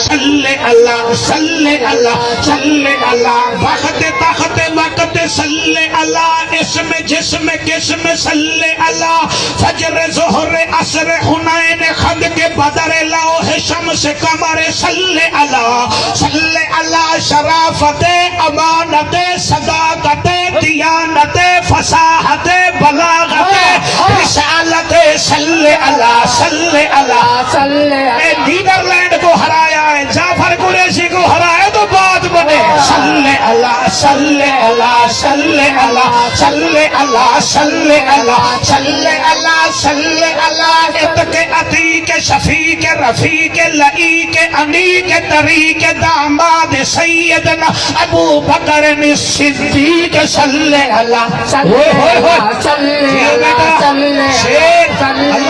صلی اللہ صلی اللہ صلی اللہ وقت طاقت وقت صلی اللہ اسم جسم قسم صلی اللہ فجر ظہر عصر حنین خندق بدر لوح شمس قمر صلی اللہ شرافت امانت صداقت دیانت فصاحت بلاغت رسالت صلی اللہ صلی اللہ نیدرلینڈ کو ہرایا ہے جعفر قریشی کو ہرایا تو بات بنے صلی اللہ صلی اللہ صلی اللہ صلی اللہ صلی اللہ صلی اللہ صلی اللہ اتق عتیق شفیق رفیق لعیق انیق طریق داماد سیدنا ابو بکر صدیق صلی اللہ صلی اللہ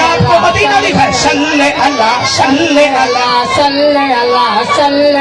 آپ کو مدینہ لکھا صلی اللہ صلی اللہ صلی اللہ صلی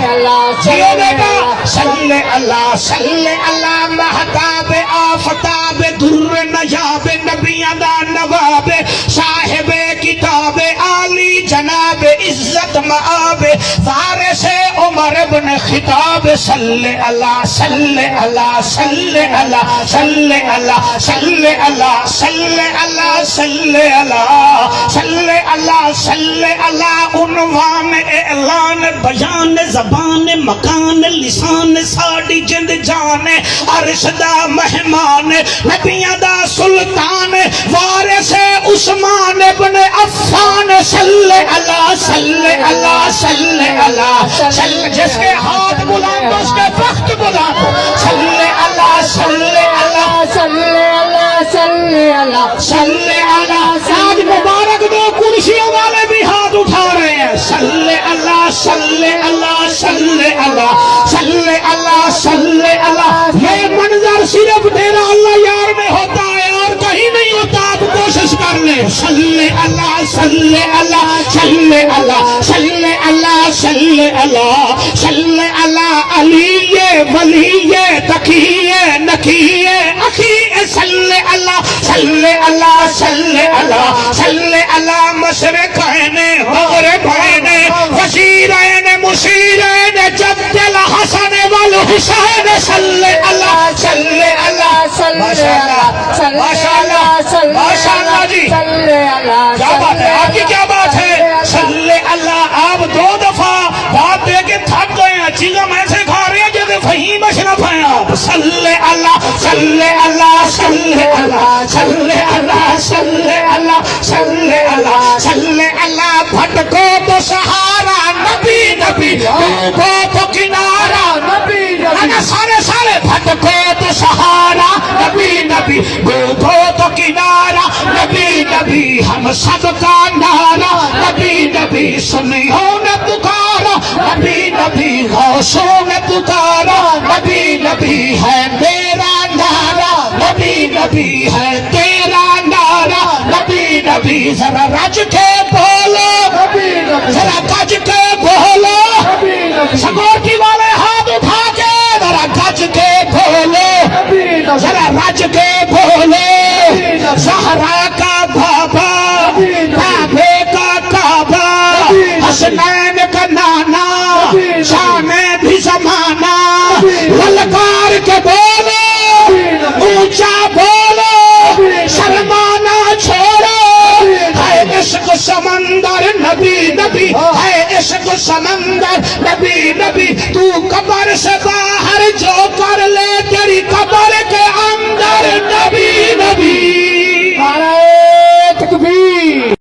اللہ جیو بیٹا صلی اللہ صلی اللہ مہتاب آفتاب در نجاب نبیان دا نواب صاحب کتاب عالی جناب عزت معاب فارس عمر بن خطاب صلی اللہ صلی اللہ صلی اللہ صلی اللہ صلی اللہ صلی اللہ صلی اللہ صلی اللہ صلی اللہ عنوان اعلان بیان زبان مکان لسان ساڑی جند جان عرش دا مہمان نبیان دا سلطان وارث عثمان ابن عفان صلی اللہ صلی اللہ صلی اللہ صلی جس کے ہاتھ بلند اس کے وقت بلند صلی اللہ صلی اللہ صلی اللہ صلی اللہ صلی اللہ آج مبارک دو کرسیوں والے بھی ہاتھ اٹھا رہے ہیں صلی اللہ صلی اللہ صلی اللہ صلی اللہ صلی اللہ یہ منظر صرف تیرا اللہ یار میں ہوتا ہے اور کہیں نہیں ہوتا آپ کوشش کر لیں صلی اللہ صلی اللہ صلی اللہ صلی اللہ صلی اللہ صلی اللہ علی ولی تقی نقی اخی صلی اللہ صلی اللہ صلی اللہ صلی اللہ مشرقین مغربین وزیرین مشیرین جد الحسن والحسین صلی اللہ صلی اللہ صلی اللہ ماشاء اللہ جی کیا بات ہے آپ کی کیا بات ہے صلی اللہ آپ دو دفعہ بات دے کے تھک گئے ہیں چیزیں میں سے کھا رہے ہیں جیسے فہیم اشرف ہیں آپ صلی اللہ صلی اللہ صلی اللہ صلی اللہ صلی اللہ صلی اللہ صلی اللہ بھٹکو تو سہارا نبی نبی ڈوبو تو کنارا نبی نبی سارے بھٹکو تو سہارا نبی نبی ڈوبو تو کنارا نبی نبی ہم سب کا نعرہ نبی نبی سنیوں نے پکارا نبی نبی غوثوں نے پکارا نبی نبی ہے میرا نعرہ نبی نبی ہے تیرا نعرہ نبی نبی ذرا رج کے بولو ذرا گج کے بولو سکورٹی والے ہاتھ اٹھا کے ذرا گج کے بولو ذرا رج کے بولو زہرا کا بابا کعبے کا کعبہ حسنین کا نانا شام بھی زمانہ للکار کے بولو اونچا بولو شرمانا چھوڑو ہے عشق سمندر نبی نبی ہے عشق سمندر نبی نبی تو قبر سے باہر جو کا